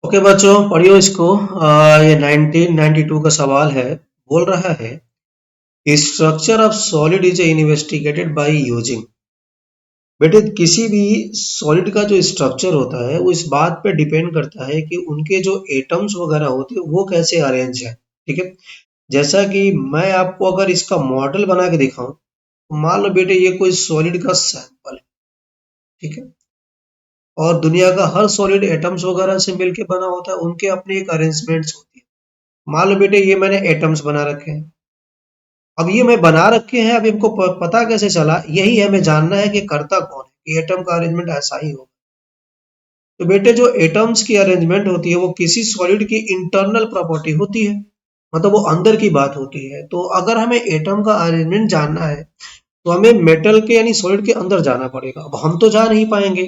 Okay बच्चों पढ़ियो इसको। ये 1992 का सवाल है। बोल रहा है structure of solid is investigated by using. बेटे किसी भी सॉलिड का जो स्ट्रक्चर होता है वो इस बात पे डिपेंड करता है कि उनके जो एटम्स वगैरह होते हैं वो कैसे अरेंज है। ठीक है। जैसा कि मैं आपको अगर इसका मॉडल बना के दिखाऊं तो मान लो बेटे ये कोई सॉलिड का सैंपल है। ठीक है। और दुनिया का हर सॉलिड एटम्स वगैरह से मिलके बना होता है, उनके अपने एक अरेंजमेंट्स होती है। मान लो बेटे ये मैंने एटम्स बना रखे हैं। अब ये मैं बना रखे हैं, अब इनको पता कैसे चला, यही हमें जानना है कि करता कौन है, कि एटम का अरेंजमेंट ऐसा ही हो। तो बेटे जो एटम्स की अरेंजमेंट होती है वो किसी सॉलिड की इंटरनल प्रॉपर्टी होती है, मतलब वो अंदर की बात होती है। तो अगर हमें एटम का अरेंजमेंट जानना है तो हमें मेटल के यानी सॉलिड के अंदर जाना पड़ेगा। अब हम तो जा नहीं पाएंगे,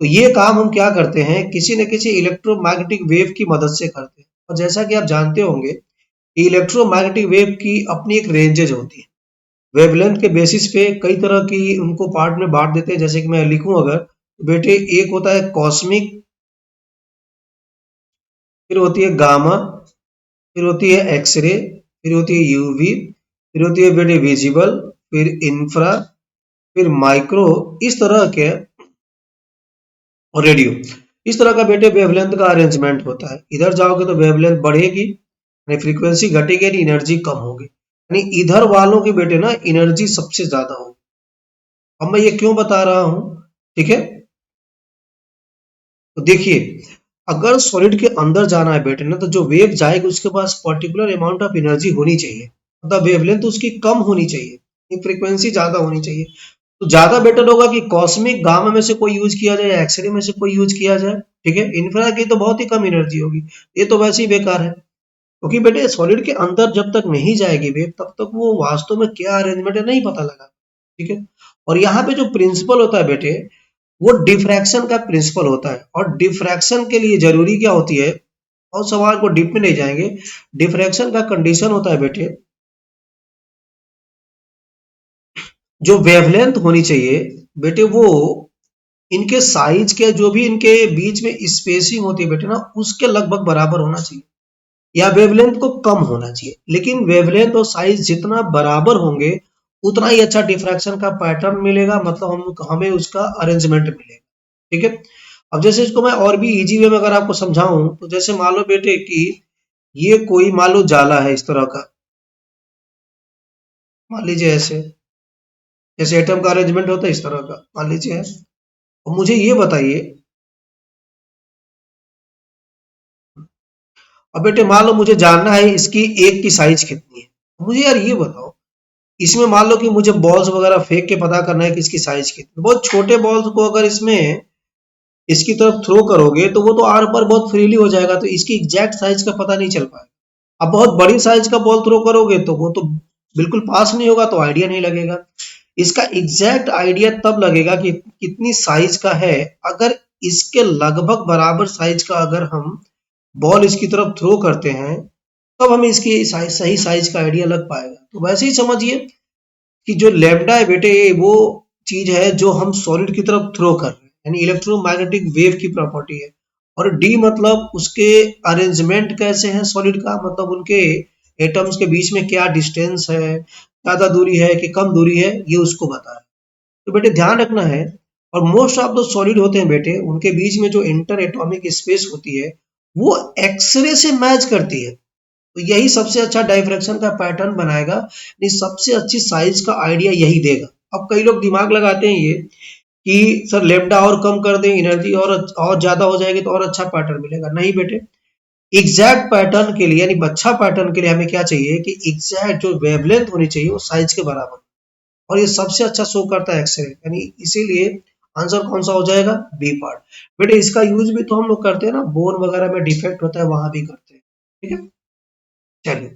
तो ये काम हम क्या करते हैं, किसी न किसी इलेक्ट्रोमैग्नेटिक वेव की मदद से करते हैं। और जैसा कि आप जानते होंगे कि इलेक्ट्रोमैग्नेटिक वेव की अपनी एक रेंजेज होती है। वेवलेंथ के बेसिस पे कई तरह की उनको पार्ट में बांट देते हैं। जैसे कि मैं लिखूं अगर, तो बेटे एक होता है कॉस्मिक, फिर होती है गामा, फिर होती है एक्सरे, फिर होती है यूवी, फिर होती है बेटे विजिबल, फिर इंफ्रा, फिर माइक्रो, इस तरह के, और रेडियो। इस तरह का बेटे वेवलेंथ का अरेंजमेंट होता है। इधर जाओगे तो वेवलेंथ बढ़ेगी, फ्रीक्वेंसी घटेगी यानी एनर्जी कम होगी, यानी इधर वालों की बेटे ना एनर्जी सबसे ज्यादा होगी। अब मैं ये क्यों बता रहा हूं, ठीक है। तो देखिए, अगर सॉलिड के अंदर जाना है बेटे ना, तो जो वेव जाएगी उसके पास पर्टिकुलर अमाउंट ऑफ एनर्जी होनी चाहिए, मतलब वेवलेंथ उसकी कम होनी चाहिए, फ्रीक्वेंसी ज्यादा होनी चाहिए। तो ज्यादा बेटर होगा कि कॉस्मिक गामा में से कोई यूज किया जाए या एक्सरे में से कोई यूज किया जाए। ठीक है। इंफ्रा की तो बहुत ही कम एनर्जी होगी, ये तो वैसे ही बेकार है। क्योंकि बेटे सॉलिड के अंदर जब तक नहीं जाएगी वेव तब तक वो वास्तव में क्या अरेंजमेंट है नहीं पता लगा। ठीक है। और यहाँ पे जो प्रिंसिपल होता है बेटे, वो डिफ्रैक्शन का प्रिंसिपल होता है। और डिफ्रैक्शन के लिए जरूरी क्या होती है, और सवाल को डीप में नहीं जाएंगे। डिफ्रैक्शन का कंडीशन होता है बेटे, जो वेवलेंथ होनी चाहिए बेटे, वो इनके साइज के जो भी इनके बीच में स्पेसिंग होती है बेटे ना, उसके लगभग बराबर होना चाहिए, या वेवलेंथ को कम होना चाहिए। लेकिन वेवलेंथ और साइज जितना बराबर होंगे उतना ही अच्छा डिफ्रैक्शन का पैटर्न मिलेगा, मतलब हम हमें उसका अरेंजमेंट मिलेगा। ठीक है। अब जैसे इसको मैं और भी इजी वे में अगर आपको समझाऊं, तो जैसे मान लो बेटे कि ये कोई मान लो जाला है इस तरह का, मान लीजिए ऐसे, जैसे एटम का अरेंजमेंट होता है इस तरह का मान लीजिए है। अब मुझे ये बताइए, अब बेटे मान लो मुझे जानना है इसकी एक की साइज कितनी है। मुझे यार ये बताओ, इसमें मान लो कि मुझे बॉल्स वगैरह फेंक के पता करना है कि इसकी साइज कितनी। बहुत छोटे बॉल्स को अगर इसमें इसकी तरफ थ्रो करोगे तो वो तो आर पर बहुत फ्रीली हो जाएगा, तो इसकी एग्जैक्ट साइज का पता नहीं चल पाएगा। अब बहुत बड़ी साइज का बॉल थ्रो करोगे तो वो तो बिल्कुल पास नहीं होगा, तो आइडिया नहीं लगेगा। इसका एग्जैक्ट आइडिया तब लगेगा कि कितनी साइज का है, अगर इसके लगभग बराबर साइज का अगर हम बॉल इसकी तरफ थ्रो करते हैं, तब हमें इसकी सही साइज का आइडिया लग पाएगा। तो वैसे ही समझिए कि जो लैम्डा है बेटे, वो चीज है जो हम सॉलिड की तरफ थ्रो कर रहे हैं, यानी इलेक्ट्रोमैग्नेटिक वेव की प्रॉपर्टी है। और डी मतलब उसके अरेंजमेंट कैसे है सॉलिड का, मतलब उनके एटम्स के बीच में क्या डिस्टेंस है, ज्यादा दूरी है कि कम दूरी है, ये उसको बता है। तो बेटे ध्यान रखना है। और मोस्ट ऑफ द सॉलिड होते हैं बेटे, उनके बीच में जो इंटर एटॉमिक स्पेस होती है वो एक्सरे से मैच करती है। तो यही सबसे अच्छा डाइफ्रैक्शन का पैटर्न बनाएगा, नहीं सबसे अच्छी साइज का आइडिया यही देगा। अब कई लोग दिमाग लगाते हैं ये कि सर लेमडा और कम कर दें एनर्जी और ज्यादा हो जाएगी तो और अच्छा पैटर्न मिलेगा। नहीं बेटे, एग्जैक्ट पैटर्न के लिए यानी अच्छा पैटर्न के लिए हमें क्या चाहिए कि एग्जैक्ट जो वेवलेंथ होनी चाहिए वो साइज के बराबर। और ये सबसे अच्छा शो करता है एक्सरे, यानी इसीलिए आंसर कौन सा हो जाएगा, बी पार्ट। बेटे इसका यूज भी तो हम लोग करते हैं ना, बोन वगैरह में डिफेक्ट होता है वहां भी करते हैं। ठीक है। चलिए।